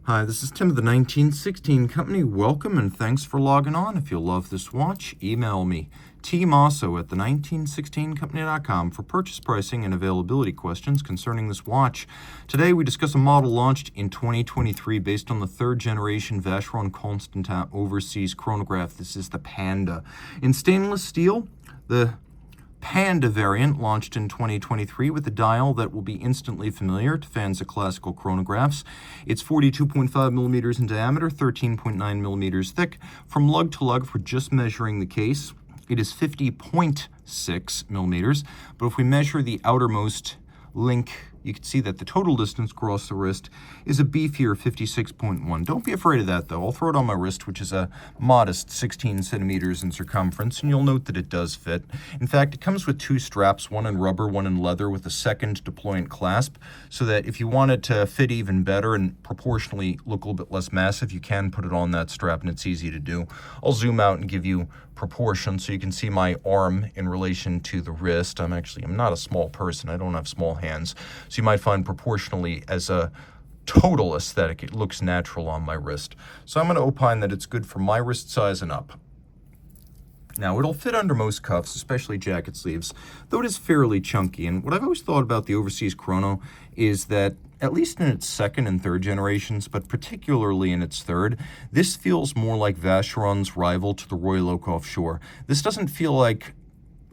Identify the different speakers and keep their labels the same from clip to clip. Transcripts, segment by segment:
Speaker 1: Hi, this is Tim of the 1916 Company. Welcome and thanks for logging on. If you love this watch, email me, Team Mosso at the1916company.com for purchase pricing and availability questions concerning this watch. Today we discuss a model launched in 2023 based on the third generation Vacheron Constantin Overseas Chronograph. This is the Panda. In stainless steel, the Panda variant launched in 2023 with a dial that will be instantly familiar to fans of classical chronographs. It's 42.5 millimeters in diameter, 13.9 millimeters thick. From lug to lug, for just measuring the case, it is 50.6 millimeters. But if we measure the outermost link, you can see that the total distance across the wrist is a beefier 56.1. Don't be afraid of that, though. I'll throw it on my wrist, which is a modest 16 centimeters in circumference, and you'll note that it does fit. In fact, it comes with two straps, one in rubber, one in leather, with a second deployant clasp, so that if you want it to fit even better and proportionally look a little bit less massive, you can put it on that strap, and it's easy to do. I'll zoom out and give you proportion so you can see my arm in relation to the wrist. I'm not a small person. I don't have small hands. So you might find proportionally, as a total aesthetic, it looks natural on my wrist. So I'm going to opine that it's good for my wrist size and up. Now, it'll fit under most cuffs, especially jacket sleeves, though it is fairly chunky. And what I've always thought about the Overseas Chrono is that, at least in its second and third generations, but particularly in its third, this feels more like Vacheron's rival to the Royal Oak Offshore. This doesn't feel like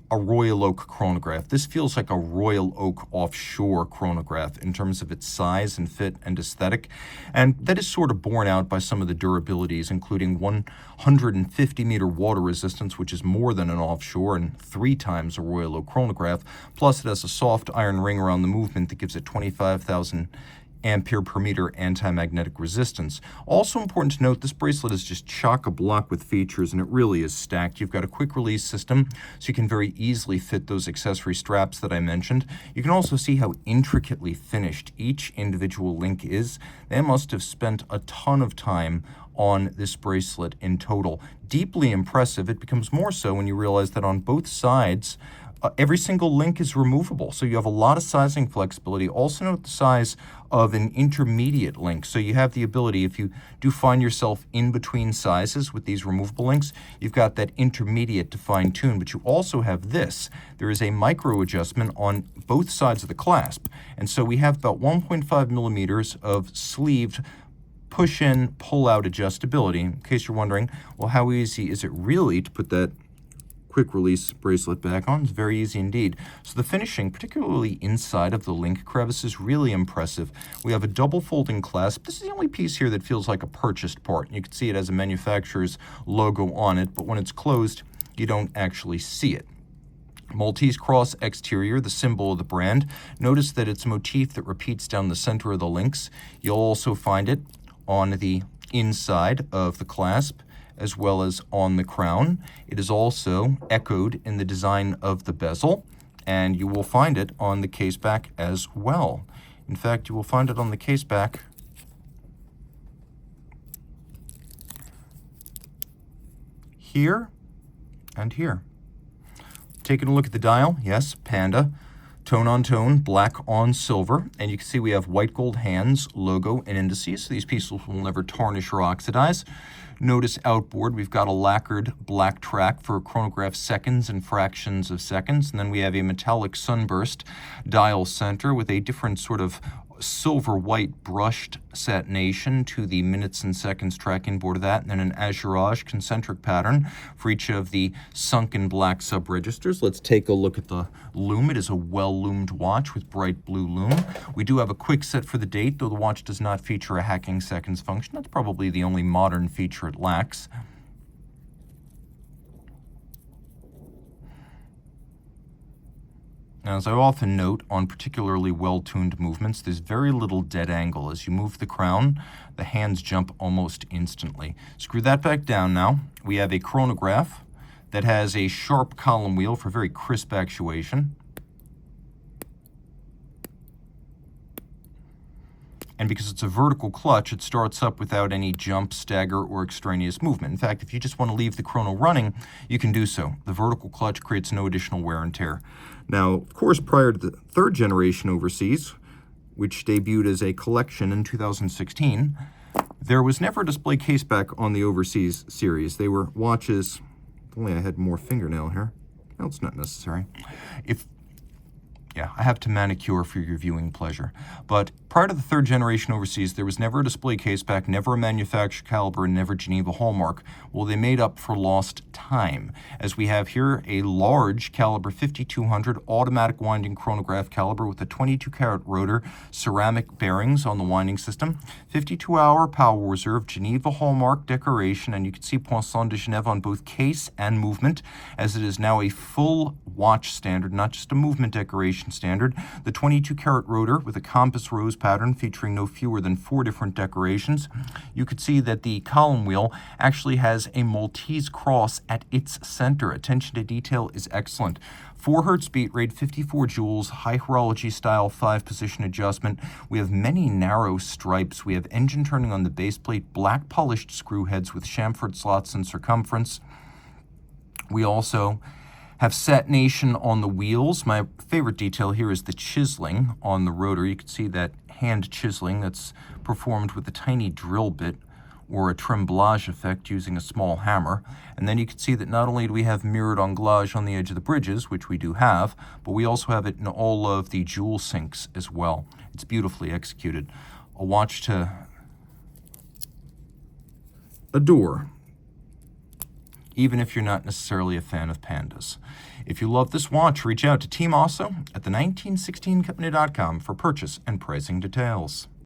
Speaker 1: a Royal Oak chronograph. This feels like a Royal Oak Offshore chronograph in terms of its size and fit and aesthetic, and that is sort of borne out by some of the durabilities, including 150-meter water resistance, which is more than an offshore and 3 times a Royal Oak chronograph, plus it has a soft iron ring around the movement that gives it 25,000 ampere per meter anti-magnetic resistance. Also important to note, this bracelet is just chock-a-block with features, and it really is stacked. You've got a quick release system, so you can very easily fit those accessory straps that I mentioned. You can also see how intricately finished each individual link is. They must have spent a ton of time on this bracelet in total. Deeply impressive. It becomes more so when you realize that on both sides, every single link is removable, so you have a lot of sizing flexibility. Also note the size of an intermediate link, so you have the ability, if you do find yourself in between sizes with these removable links, you've got that intermediate to fine-tune, but you also have this. There is a micro adjustment on both sides of the clasp, and so we have about 1.5 millimeters of sleeved push-in, pull-out adjustability. In case you're wondering, well, how easy is it really to put that quick release bracelet back on? It's very easy indeed. So the finishing, particularly inside of the link crevice, is really impressive. We have a double folding clasp. This is the only piece here that feels like a purchased part. You can see it has a manufacturer's logo on it, but when it's closed, you don't actually see it. Maltese cross exterior, the symbol of the brand. Notice that it's a motif that repeats down the center of the links. You'll also find it on the inside of the clasp, as well as on the crown. It is also echoed in the design of the bezel, and you will find it on the case back as well. In fact, you will find it on the case back here and here. Taking a look at the dial, yes, Panda. Tone on tone, black on silver, and you can see we have white gold hands, logo, and indices, so these pieces will never tarnish or oxidize. Notice outboard, we've got a lacquered black track for chronograph seconds and fractions of seconds, and then we have a metallic sunburst dial center with a different sort of silver-white brushed satination to the minutes and seconds tracking board of that, and then an azurage concentric pattern for each of the sunken black sub-registers. Let's take a look at the loom. It is a well-loomed watch with bright blue loom. We do have a quick set for the date, though the watch does not feature a hacking seconds function. That's probably the only modern feature it lacks. Now, as I often note on particularly well-tuned movements, there's very little dead angle. As you move the crown, the hands jump almost instantly. Screw that back down now. We have a chronograph that has a sharp column wheel for very crisp actuation. And because it's a vertical clutch, it starts up without any jump, stagger, or extraneous movement. In fact, if you just want to leave the chrono running, you can do so. The vertical clutch creates no additional wear and tear. Now, of course, prior to the third generation Overseas, which debuted as a collection in 2016, There was never a display case back on the Overseas series. They were watches, if only I had more fingernail here. No, it's not necessary. Yeah, I have to manicure for your viewing pleasure. But prior to the third generation Overseas, there was never a display case back, never a manufacturer caliber, and never Geneva hallmark. Well, they made up for lost time, as we have here a large caliber 5200 automatic winding chronograph caliber with a 22-carat rotor, ceramic bearings on the winding system, 52-hour power reserve, Geneva hallmark decoration, and you can see Poisson de Genève on both case and movement, as it is now a full watch standard, not just a movement decoration standard. The 22-carat rotor with a compass rose pattern featuring no fewer than 4 different decorations. You could see that the column wheel actually has a Maltese cross at its center. Attention to detail is excellent. 4 Hertz beat rate, 54 joules, high horology style, 5-position adjustment. We have many narrow stripes. We have engine turning on the base plate, black polished screw heads with chamfered slots in circumference. We also have satination on the wheels. My favorite detail here is the chiseling on the rotor. You can see that hand chiseling that's performed with a tiny drill bit or a tremblage effect using a small hammer. And then you can see that not only do we have mirrored anglage on the edge of the bridges, which we do have, but we also have it in all of the jewel sinks as well. It's beautifully executed. A watch to adore, even if you're not necessarily a fan of Pandas. If you love this watch, reach out to Team Mosso at the 1916company.com for purchase and pricing details.